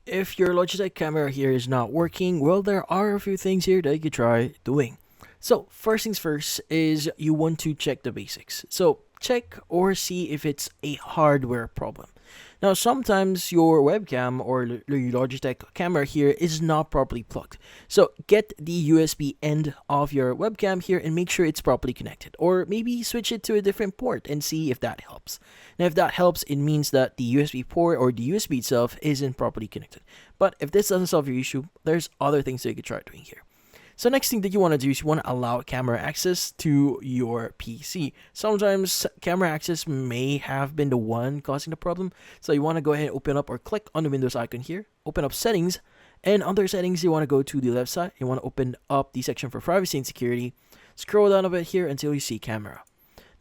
If your Logitech camera here is not working, well, there are a few things here that you could try doing. So, first things first is you want to check the basics. So, check or see if it's a hardware problem. Now, sometimes your webcam or your Logitech camera here is not properly plugged. So, get the USB end of your webcam here and make sure it's properly connected. Or maybe switch it to a different port and see if that helps. Now, if that helps, it means that the USB port or the USB itself isn't properly connected. But if this doesn't solve your issue, there's other things that you could try doing here. So next thing that you want to do is you want to allow camera access to your PC. Sometimes camera access may have been the one causing the problem. So you want to go ahead and open up or click on the Windows icon here, open up settings, and under settings you want to go to the left side. You want to open up the section for privacy and security. Scroll down a bit here until you see camera.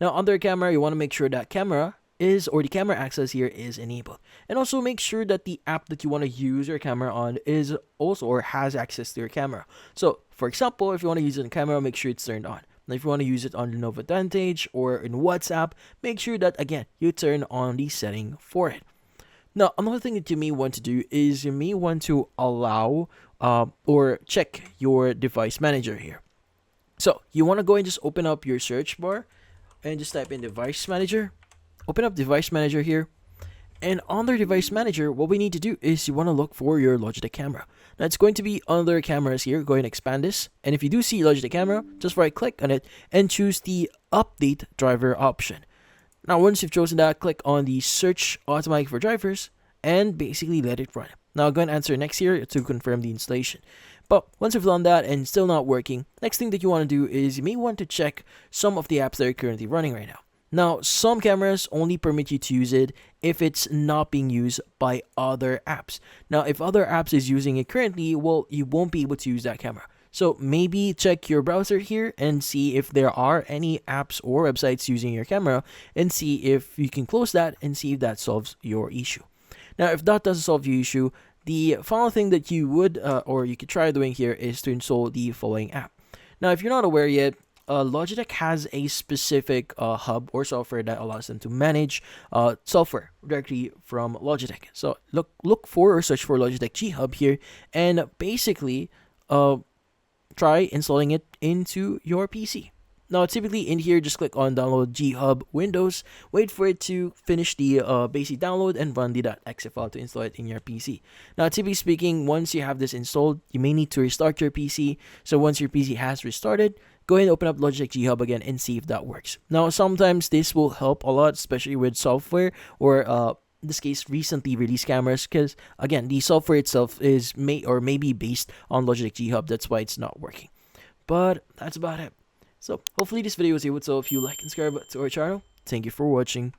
Now under camera, you want to make sure that camera is or the camera access here is enabled, and also make sure that the app that you want to use your camera on is also or has access to your camera. So for example, if you want to use it on camera, make sure it's turned on. Now if you want to use it on Lenovo Advantage or in WhatsApp, make sure that again you turn on the setting for it. Now another thing that you may want to do is you may want to allow or check your device manager here. So you want to go and just open up your search bar and just type in device manager. Open up device manager here, and under device manager, what we need to do is you want to look for your Logitech camera. Now it's going to be under cameras here. Go ahead and expand this, and if you do see Logitech camera, just right click on it and choose the update driver option. Now once you've chosen that, click on the search automatic for drivers and basically let it run. Now go ahead and answer next here to confirm the installation. But once you've done that and still not working, next thing that you want to do is you may want to check some of the apps that are currently running right now. Now, some cameras only permit you to use it if it's not being used by other apps. Now, if other apps is using it currently, well, you won't be able to use that camera. So maybe check your browser here and see if there are any apps or websites using your camera and see if you can close that and see if that solves your issue. Now, if that doesn't solve your issue, the final thing that you would or you could try doing here is to install the following app. Now, if you're not aware yet, Logitech has a specific hub or software that allows them to manage software directly from Logitech. So look for or search for Logitech G Hub here, and basically try installing it into your PC. Now, typically in here, just click on download G Hub Windows, wait for it to finish the basic download, and run the .exe file to install it in your PC. Now, typically speaking, once you have this installed, you may need to restart your PC. So once your PC has restarted, go ahead and open up Logitech G Hub again and see if that works. Now, sometimes this will help a lot, especially with software or in this case recently released cameras, because again the software itself is may be based on Logitech G Hub. That's why it's not working. But that's about it. So hopefully this video was able to help. If you like and subscribe to our channel, thank you for watching.